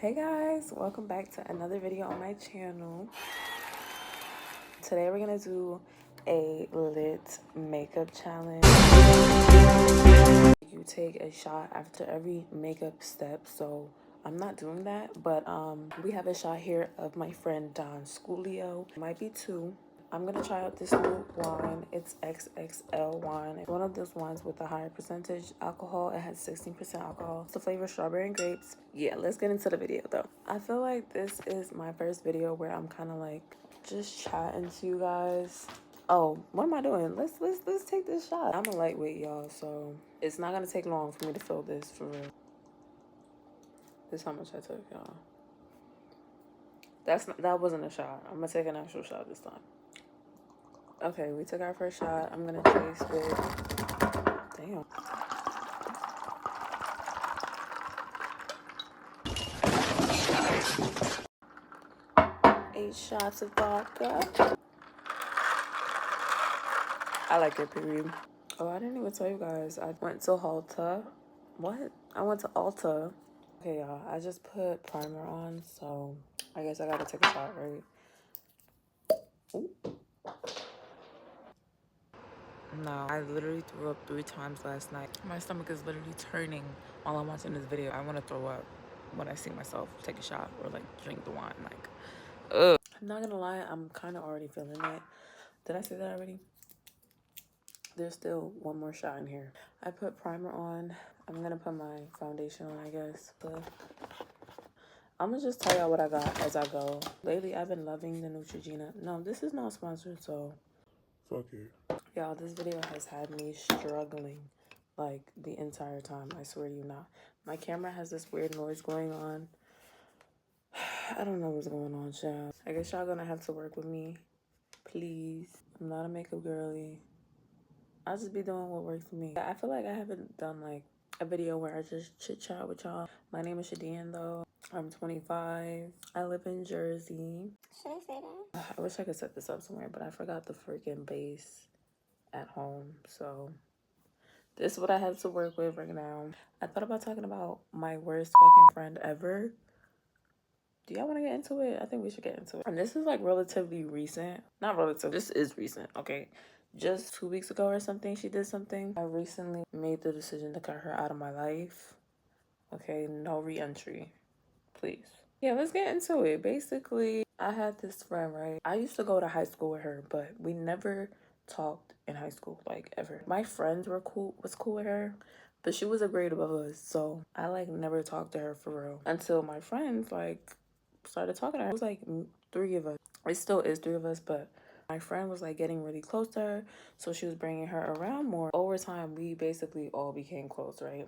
Hey guys, welcome back to another video on my channel. Today we're gonna do a lit makeup challenge. You take a shot after every makeup step, so I'm not doing that, but we have a shot here of my friend Don Sculio. It might be two. I'm gonna try out this new wine. It's XXL wine. It's one of those wines with a higher percentage alcohol. It has 16% alcohol. It's the flavor strawberry and grapes. Yeah, let's get into the video though. I feel like this is my first video where I'm kind of like just chatting to you guys. Oh, what am I doing? Let's take this shot. I'm a lightweight, y'all, so it's not gonna take long for me to fill this for real. This is how much I took, y'all. That wasn't a shot. I'm gonna take an actual shot this time. Okay, we took our first shot. I'm gonna chase with, damn. Eight shots of vodka. I like it, period. Oh, I didn't even tell you guys. I went to Ulta. What? I went to Ulta. Okay, y'all. I just put primer on, so I guess I gotta take a shot, right? Ooh. No, I literally threw up 3 times last night. My stomach is literally turning while I'm watching this video. I want to throw up when I see myself take a shot or like drink the wine. Like, ugh. I'm not gonna lie, I'm kind of already feeling it. Did I say that already? There's still one more shot in here. I put primer on. I'm gonna put my foundation on, I guess. I'm gonna just tell y'all what I got as I go. Lately, I've been loving the Neutrogena. No, this is not sponsored, so fuck it. Y'all, this video has had me struggling like the entire time. I swear to you not. My camera has this weird noise going on. I don't know what's going on, child. I guess y'all gonna have to work with me, please. I'm not a makeup girly. I'll just be doing what works for me. I feel like I haven't done like a video where I just chit chat with y'all. My name is Shadian though. I'm 25. I live in Jersey. Should I say that? I wish I could set this up somewhere, but I forgot the freaking base at home. So this is what I have to work with right now. I thought about talking about my worst fucking friend ever. Do y'all want to get into it? I think we should get into it. And this is like relatively recent. Not relative. This is recent. Okay. Just 2 weeks ago or something, she did something. I recently made the decision to cut her out of my life. Okay. No re-entry. Please. Yeah, let's get into it. Basically, I had this friend, right? I used to go to high school with her, but we never talked in high school, like ever. My friends was cool with her, but she was a grade above us, so I like never talked to her for real until my friends like started talking to her. It was like 3 of us. It still is 3 of us, but my friend was like getting really close to her, so she was bringing her around more. Over time, we basically all became close, right?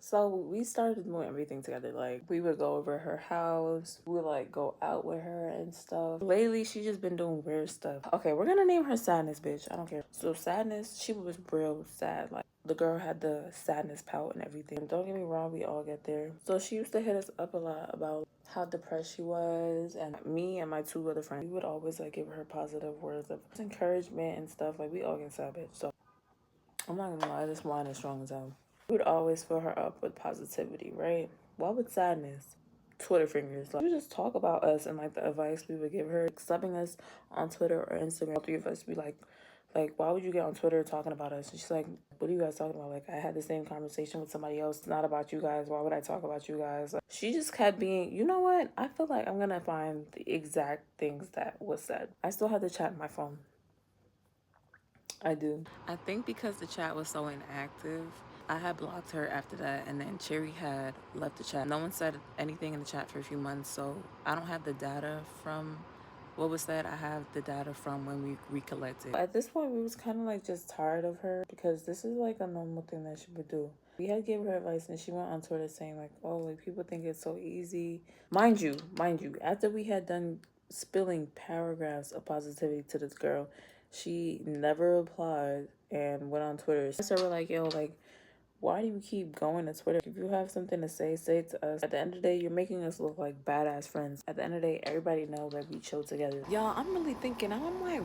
So we started doing everything together. Like, we would go over her house. We would, like, go out with her and stuff. Lately, she's just been doing weird stuff. Okay, we're gonna name her Sadness, bitch. I don't care. So Sadness, she was real sad. Like, the girl had the sadness pout and everything. And don't get me wrong, we all get there. So she used to hit us up a lot about how depressed she was. And me and my 2 other friends, we would always, like, give her positive words of encouragement and stuff. Like, we all get sad, bitch. So I'm not gonna lie, this wine is strong as hell. We would always fill her up with positivity, right? What with sadness? Twitter fingers. Like, we would just talk about us and like the advice we would give her. Like, subbing us on Twitter or Instagram. All 3 of us be like, why would you get on Twitter talking about us? And she's like, what are you guys talking about? Like, I had the same conversation with somebody else, not about you guys. Why would I talk about you guys? Like, she just kept being, you know what? I feel like I'm gonna find the exact things that was said. I still have the chat on my phone. I do. I think because the chat was so inactive, I had blocked her after that, and then Cherry had left the chat. No one said anything in the chat for a few months, so I don't have the data from what was said. I have the data from when we recollected. At this point, we was kind of like just tired of her because this is like a normal thing that she would do. We had gave her advice, and she went on Twitter saying like, oh, like people think it's so easy. Mind you, after we had done spilling paragraphs of positivity to this girl, she never replied and went on Twitter. So we're like, yo, like, why do you keep going to Twitter? If you have something to say it to us. At the end of the day, you're making us look like badass friends. At the end of the day, everybody knows that we chill together. Y'all, I'm really thinking, I'm like,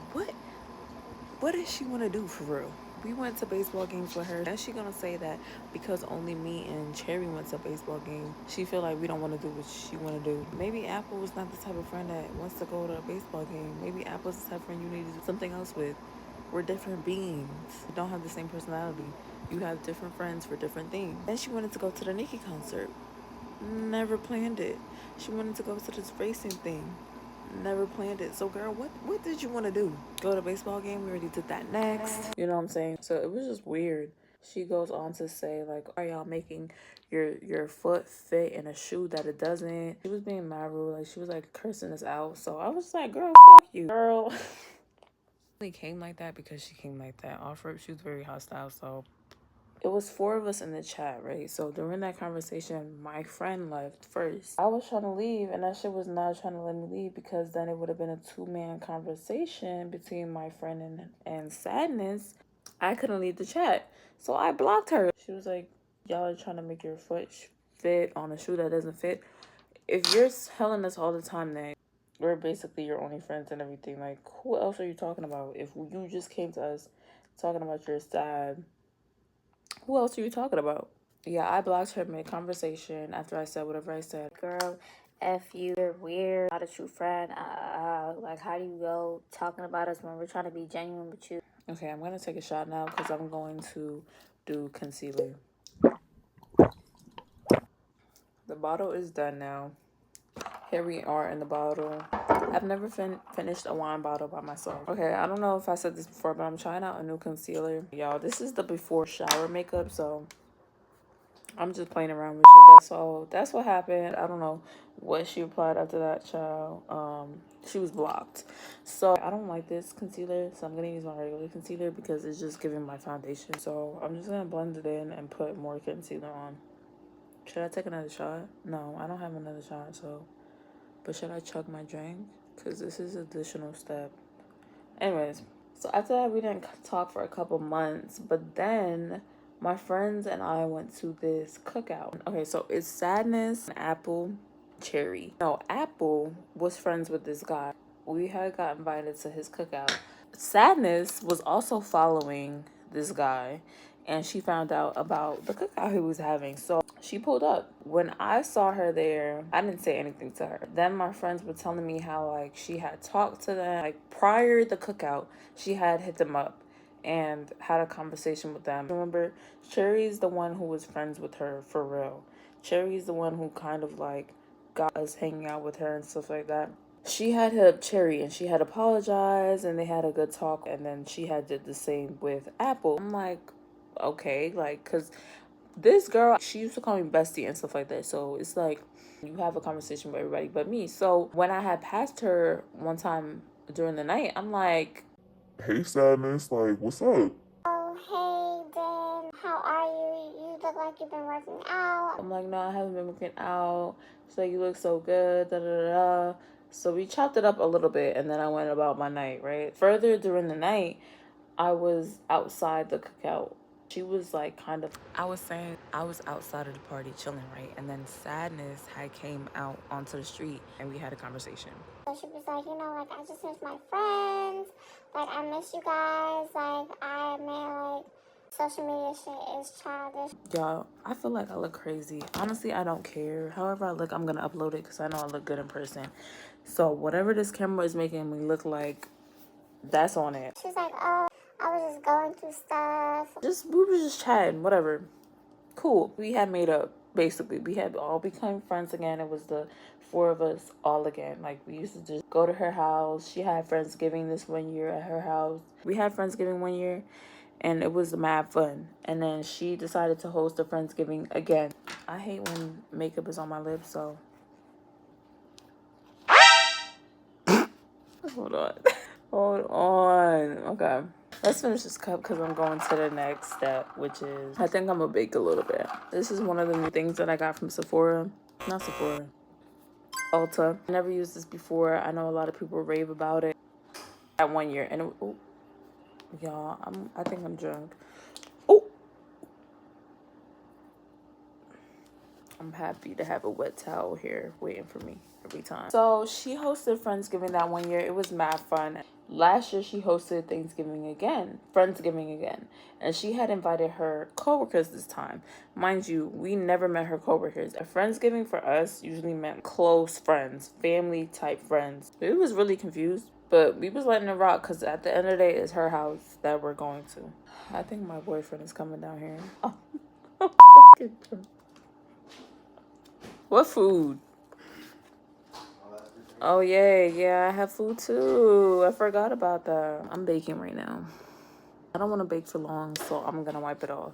what does she want to do for real? We went to baseball games with her. Is she gonna say that because only me and Cherry went to a baseball game, she feel like we don't want to do what she want to do? Maybe Apple was not the type of friend that wants to go to a baseball game. Maybe Apple's the type of friend you need to do something else with. We're different beings. We don't have the same personality. You have different friends for different things. Then she wanted to go to the Nicki concert. Never planned it. She wanted to go to this racing thing. Never planned it. So girl, what did you want to do? Go to a baseball game? We already did that next. You know what I'm saying? So it was just weird. She goes on to say like, are y'all making your foot fit in a shoe that it doesn't? She was being mad rude. Like she was like cursing us out. So I was just like, girl, fuck you, girl. She came like that because she came like that. Off rip, she was very hostile. So it was 4 of us in the chat, right? So during that conversation, my friend left first. I was trying to leave, and that shit was not trying to let me leave because then it would have been a 2-man conversation between my friend and Sadness. I couldn't leave the chat, so I blocked her. She was like, y'all are trying to make your foot fit on a shoe that doesn't fit. If you're telling us all the time that we're basically your only friends and everything, like, who else are you talking about? If you just came to us talking about your sad, who else are you talking about? Yeah, I blocked her mid-conversation after I said whatever I said. Girl, F you, you're weird, not a true friend. Like, how do you go talking about us when we're trying to be genuine with you? Okay, I'm going to take a shot now because I'm going to do concealer. The bottle is done now. Here we are in the bottle. I've never finished a wine bottle by myself. Okay, I don't know if I said this before, but I'm trying out a new concealer. Y'all, this is the before shower makeup, so I'm just playing around with shit. So that's what happened. I don't know what she replied after that, child. She was blocked. So I don't like this concealer, so I'm gonna use my regular concealer because it's just giving my foundation. So I'm just gonna blend it in and put more concealer on. Should I take another shot? No, I don't have another shot, so. But should I chug my drink? Because this is additional step. Anyways, so after that, we didn't talk for a couple months. But then my friends and I went to this cookout. Okay, so it's Sadness, Apple, Cherry. No, Apple was friends with this guy. We had got invited to his cookout. Sadness was also following this guy, and she found out about the cookout he was having. So she pulled up. When I saw her there, I didn't say anything to her. Then my friends were telling me how like she had talked to them. Like prior to the cookout, she had hit them up and had a conversation with them. Remember, Cherry's the one who was friends with her for real. Cherry's the one who kind of like got us hanging out with her and stuff like that. She had hit up Cherry and she had apologized and they had a good talk, and then she had did the same with Apple. I'm like, okay, like, cause this girl, she used to call me bestie and stuff like that. So it's like you have a conversation with everybody but me. So when I had passed her one time during the night, I'm like, hey Sadness, like what's up? Oh, hey, Dan, how are you? You look like you've been working out. I'm like, no, I haven't been working out. She's like, you look so good, da da da da. So we chopped it up a little bit and then I went about my night, right? Further during the night, I was outside the cookout. She was like kind of, I was saying I was outside of the party chilling, right? And then Sadness had came out onto the street and we had a conversation. So she was like, you know, like, I just miss my friends. Like, I miss you guys. Like, I admit, like, social media shit is childish. Y'all, I feel like I look crazy. Honestly, I don't care. However I look, I'm going to upload it because I know I look good in person. So whatever this camera is making me look like, that's on it. She was like, oh, I was just going through stuff. We were just chatting, whatever. Cool. We had made up, basically. We had all become friends again. It was the 4 of us all again. Like, we used to just go to her house. She had Friendsgiving this one year at her house. We had Friendsgiving one year, and it was mad fun. And then she decided to host a Friendsgiving again. I hate when makeup is on my lips, so. Hold on. Hold on. Okay. Let's finish this cup because I'm going to the next step, which is, I think I'm going to bake a little bit. This is one of the new things that I got from Sephora. Not Sephora. Ulta. I never used this before. I know a lot of people rave about it. That one year. And, oh, y'all, I think I'm drunk. Oh. I'm happy to have a wet towel here waiting for me every time. So she hosted Friendsgiving that one year. It was mad fun. Last year, she hosted Friendsgiving again. And she had invited her coworkers this time. Mind you, we never met her coworkers. A Friendsgiving for us usually meant close friends, family type friends. We was really confused, but we was letting it rock because at the end of the day, it's her house that we're going to. I think my boyfriend is coming down here. Oh, what food? Oh, yeah, I have food too. I forgot about that. I'm baking right now. I don't want to bake for long, so I'm gonna wipe it off.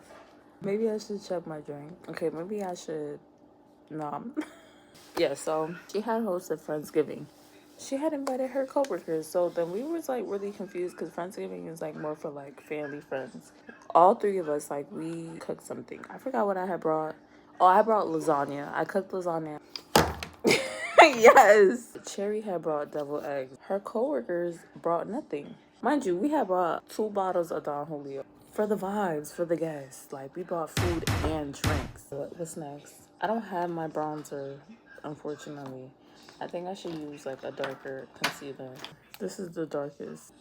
Maybe I should check my drink. Okay, maybe I should. No. Yeah, so she had hosted Friendsgiving. She had invited her coworkers, so then we was like really confused because Friendsgiving is like more for like family friends. All three of us, like, we cooked something. I forgot what I had brought. Oh, I brought lasagna. I cooked lasagna. Yes. Cherry had brought deviled eggs. Her coworkers brought nothing. Mind you, we had brought 2 bottles of Don Julio. For the vibes, for the guests. Like, we brought food and drinks. What's next? I don't have my bronzer, unfortunately. I think I should use, like, a darker concealer. This is the darkest.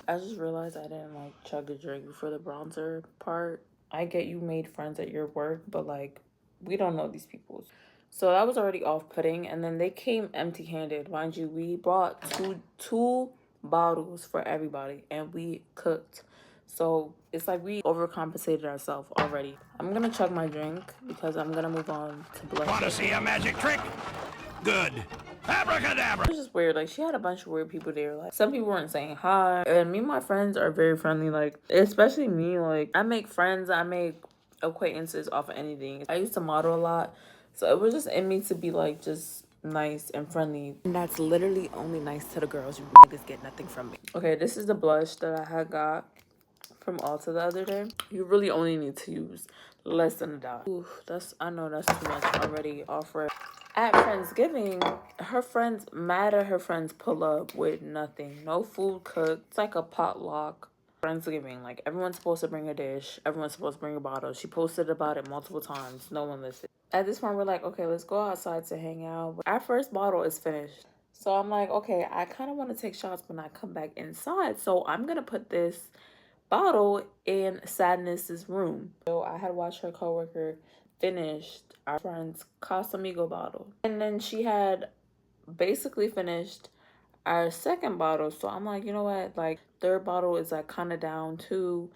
I just realized I didn't, like, chug a drink before the bronzer part. I get you made friends at your work, but, like, we don't know these people. So that was already off-putting. And then they came empty-handed. Mind you, we brought two bottles for everybody. And we cooked. So it's like we overcompensated ourselves already. I'm going to chug my drink because I'm going to move on to blush. Want to see a magic trick? Good. Abracadabra. It was just weird. Like, she had a bunch of weird people there. Like, some people weren't saying hi. And me and my friends are very friendly. Like, especially me. Like, I make friends. I make acquaintances off of anything. I used to model a lot. So it was just in me to be, like, just nice and friendly. And that's literally only nice to the girls. You niggas get nothing from me. Okay, this is the blush that I had got from Ulta the other day. You really only need to use less than a dot. Ooh, I know that's too much already off red. At Friendsgiving, her friends, mad at her friends, pull up with nothing. No food cooked. It's like a potluck. Friendsgiving, like, everyone's supposed to bring a dish. Everyone's supposed to bring a bottle. She posted about it multiple times. No one listened. At this point, we're like, okay, let's go outside to hang out. Our first bottle is finished. So I'm like, okay, I kind of want to take shots when I come back inside. So I'm going to put this bottle in Sadness's room. So I had watched her coworker finished our friend's Casamigo bottle. And then she had basically finished our second bottle. So I'm like, you know what? Like, third bottle is like kind of down too.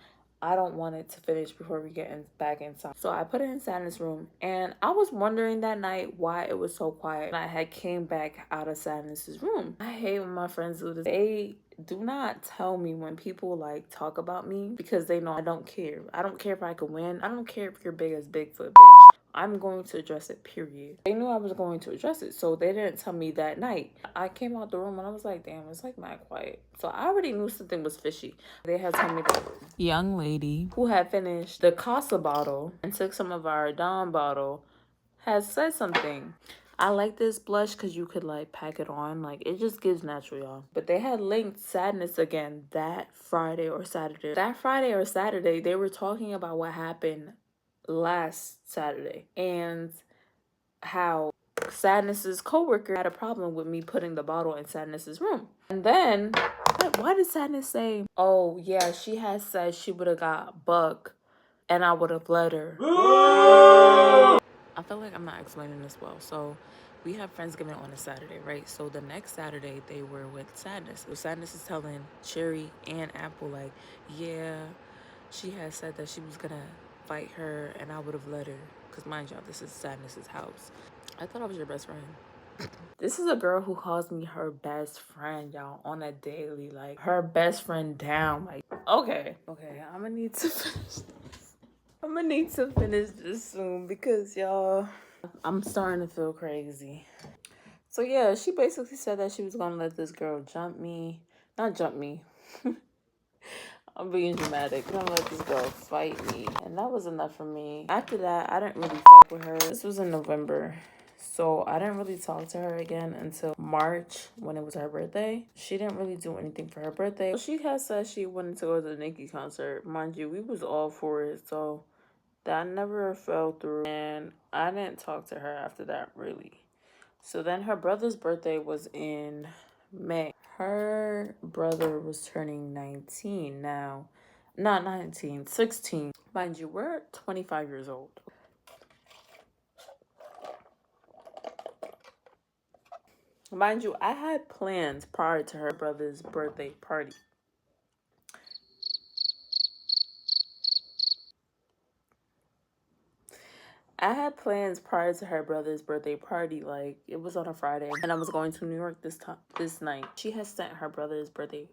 I don't want it to finish before we get back inside. So I put it in Sadness' room. And I was wondering that night why it was so quiet. And I had came back out of Sadness' room. I hate when my friends do this. They do not tell me when people, like, talk about me because they know I don't care. I don't care if I can win. I don't care if you're big as Bigfoot, bitch. I'm going to address it, period. They knew I was going to address it, so they didn't tell me that night. I came out the room and I was like, damn, it's like mad quiet. So I already knew something was fishy. They had told me that young lady who had finished the Casa bottle and took some of our Dawn bottle has said something. I like this blush because you could, like, pack it on. Like, it just gives natural, y'all. But they had linked Sadness again that Friday or Saturday. That Friday or Saturday, they were talking about what happened last Saturday and how Sadness's coworker had a problem with me putting the bottle in Sadness's room. And then, why did Sadness say, oh, yeah, she had said she would have got Buck and I would have let her. I feel like I'm not explaining this well. So we have Friendsgiving on a Saturday, right? So the next Saturday they were with Sadness. So Sadness is telling Cherry and Apple, like, yeah, she had said that she was gonna fight her and I would have let her. Because mind y'all, this is Sadness's house. I thought I was your best friend. This is a girl who calls me her best friend, y'all, on a daily. Like, her best friend down. Like, okay, I'm gonna need to finish this. I'm gonna need to finish this soon because, y'all, I'm starting to feel crazy. So, yeah, she basically said that she was gonna let this girl not jump me. I'm being dramatic. I'm gonna let this girl fight me. And that was enough for me. After that, I didn't really fuck with her. This was in November. So I didn't really talk to her again until March when it was her birthday. She didn't really do anything for her birthday. She had said she wanted to go to the Nicki concert. Mind you, we was all for it. So that never fell through. And I didn't talk to her after that, really. So then her brother's birthday was in May. her brother was turning 19 now. Not 19, 16. Mind you, we're 25 years old. Mind you, I had plans prior to her brother's birthday party. I had plans prior to her brother's birthday party. Like, it was on a Friday, and I was going to New York this night. She had sent her brother's birthday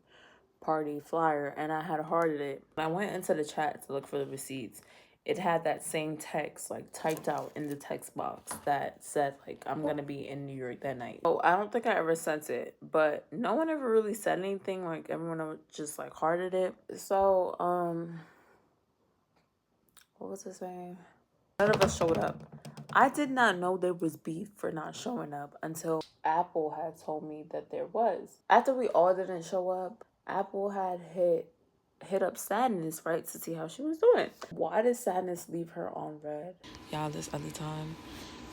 party flyer, and I had hearted it. I went into the chat to look for the receipts. It had that same text, like, typed out in the text box that said, like, I'm gonna be in New York that night. Oh, I don't think I ever sent it, but no one ever really said anything. Like, everyone just, like, hearted it. So, what was I saying? None of us showed up. I did not know there was beef for not showing up until Apple had told me that there was. After we all didn't show up, Apple had hit up Sadness, right, to see how she was doing. Why did Sadness leave her on red? Y'all, this other time,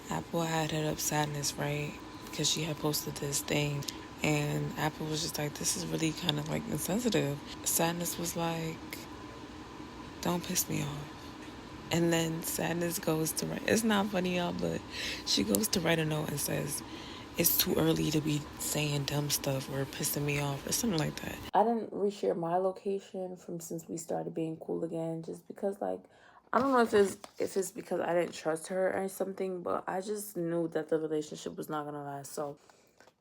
Apple had hit up Sadness, right, because she had posted this thing, and Apple was just like, this is really kind of like insensitive. Sadness was like, don't piss me off. And then Sadness goes to write, it's not funny, y'all, but she goes to write a note and says, it's too early to be saying dumb stuff or pissing me off or something like that. I didn't reshare my location from since we started being cool again, just because, like, I don't know if it's because I didn't trust her or something, but I just knew that the relationship was not gonna last. So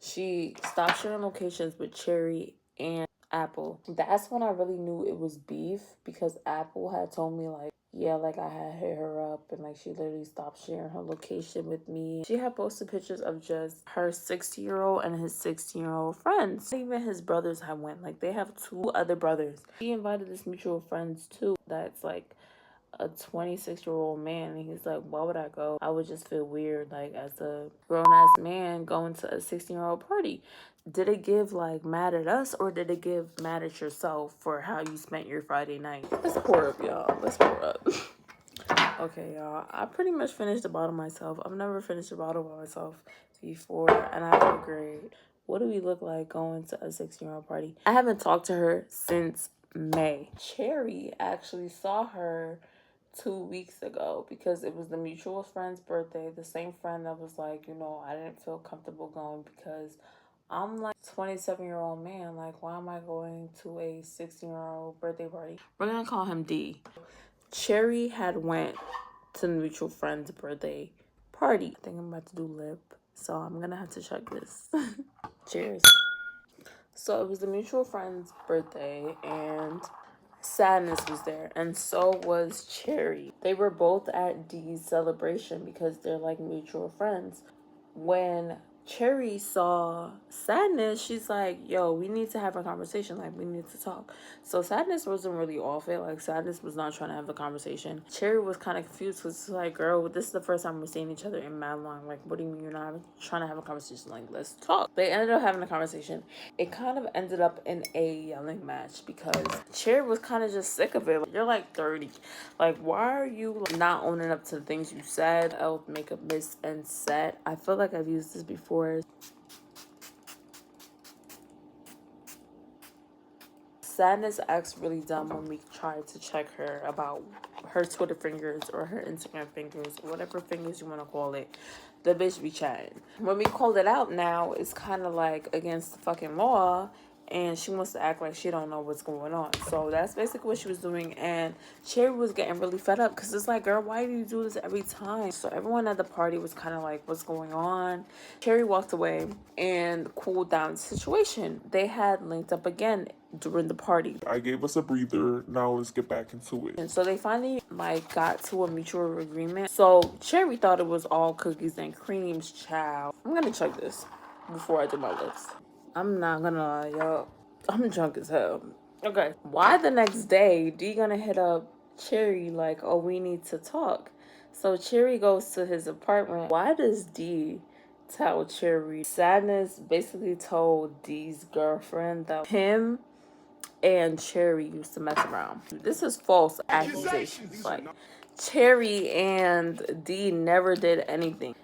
she stopped sharing locations with Cherry and Apple. That's when I really knew it was beef, because Apple had told me, like, yeah, like, I had hit her up and, like, she literally stopped sharing her location with me. She had posted pictures of just her 60-year-old and his 16-year-old friends. Even his brothers had went. Like, they have 2 other brothers. He invited this mutual friends too. That's like a 26-year-old man, and he's like, why would I go? I would just feel weird, like, as a grown-ass man going to a 16-year-old party. Did it give, like, mad at us, or did it give mad at yourself for how you spent your Friday night? Let's pour up, y'all. Let's pour up. Okay, y'all. I pretty much finished the bottle myself. I've never finished a bottle by myself before, and I feel great. What do we look like going to a 16-year-old party? I haven't talked to her since May. Cherry actually saw her 2 weeks ago because it was the mutual friend's birthday. The same friend that was like, you know, I didn't feel comfortable going because I'm like a 27-year-old man. Like, why am I going to a 16-year-old birthday party? We're gonna call him D. Cherry had went to the mutual friend's birthday party. I think I'm about to do lip, so I'm gonna have to check this. Cheers. So it was the mutual friend's birthday, and Sadness was there, and so was Cherry. They were both at D's celebration because they're like mutual friends. When Cherry saw Sadness, she's like, yo, we need to have a conversation. Like, we need to talk. So Sadness wasn't really off it. Like, Sadness was not trying to have a conversation. Cherry was kind of confused because it's like, girl, this is the first time we're seeing each other in mad long. Like, what do you mean you're not trying to have a conversation? Like, let's talk. They ended up having a conversation. It kind of ended up in a yelling match because Cherry was kind of just sick of it. You're like 30. Like, why are you not owning up to the things you said? Elf, makeup, miss, and set. I feel like I've used this before. Sadness acts really dumb when we try to check her about her Twitter fingers or her Instagram fingers, whatever fingers you want to call it. The bitch be chatting. When we call it out now, it's kind of like against the fucking law, and she wants to act like she don't know what's going on. So that's basically what she was doing, and Cherry was getting really fed up because it's like, girl, why do you do this every time? So everyone at the party was kind of like, what's going on? Cherry walked away and cooled down the situation. They had linked up again during the party. I gave us a breather. Now let's get back into it. And so they finally like got to a mutual agreement. So Cherry thought it was all cookies and creams, child. I'm gonna check this before I do my lips. I'm not gonna lie, y'all. I'm drunk as hell. Okay. Why the next day D gonna hit up Cherry like, oh, we need to talk? So Cherry goes to his apartment. Why does D tell Cherry? Sadness basically told D's girlfriend that him and Cherry used to mess around. This is false accusations. Like, Cherry and D never did anything.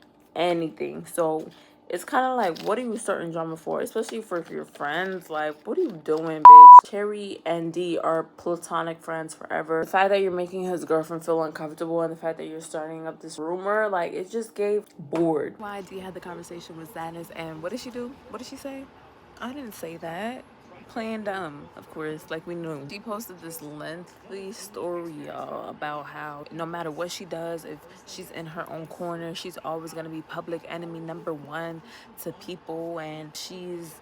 So it's kind of like, what are you starting drama for? Especially for your friends. Like, what are you doing, bitch? Cherry and D are platonic friends forever. The fact that you're making his girlfriend feel uncomfortable and the fact that you're starting up this rumor, like, it just gave bored. Why D had the conversation with Sadness, and what did she do? What did she say? I didn't say that. Playing dumb, of course, like we knew. She posted this lengthy story, y'all, about how no matter what she does, if she's in her own corner, she's always gonna be public enemy #1 to people, and she's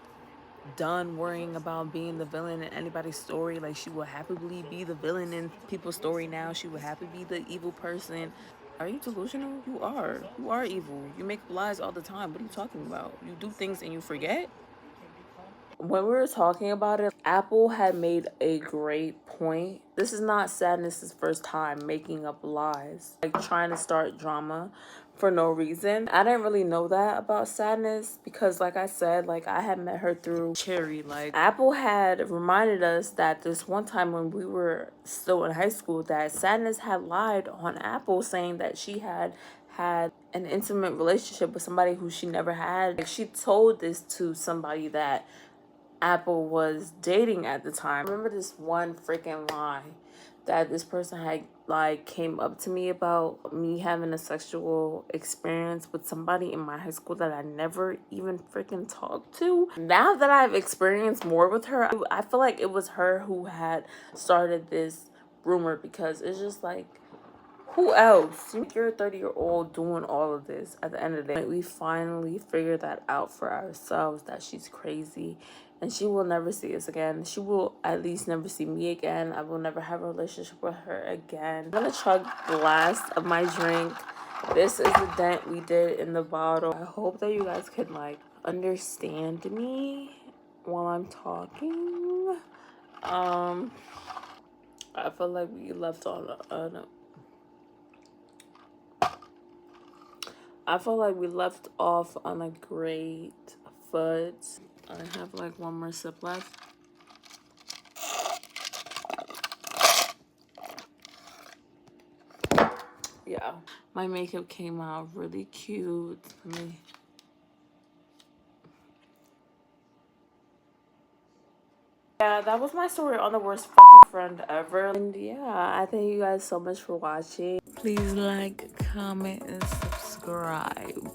done worrying about being the villain in anybody's story. Like, she will happily be the villain in people's story now. She will happily be the evil person. Are you delusional? You are. You are evil. You make lies all the time. What are you talking about? You do things and you forget? When we were talking about it, Apple had made a great point. This is not Sadness's first time making up lies, like trying to start drama for no reason. I didn't really know that about Sadness because, like I said, like I had met her through Cherry. Like, Apple had reminded us that this one time when we were still in high school, that Sadness had lied on Apple, saying that she had an intimate relationship with somebody who she never had. Like, she told this to somebody that Apple was dating at the time. I remember this one freaking lie that this person had, like, came up to me about me having a sexual experience with somebody in my high school that I never even freaking talked to. Now that I've experienced more with her, I feel like it was her who had started this rumor, because it's just like, who else? You're a 30-year-old doing all of this. At the end of the day, we finally figured that out for ourselves, that she's crazy and she will never see us again. She will at least never see me again. I will never have a relationship with her again. I'm gonna chug the last of my drink. This is the dent we did in the bottle. I hope that you guys can, like, understand me while I'm talking. I feel like we left on I feel like we left off on a great foot. I have like one more sip left. Yeah, my makeup came out really cute. Let me... Yeah, that was my story on the worst fucking friend ever. And yeah, I thank you guys so much for watching. Please like, comment, and subscribe.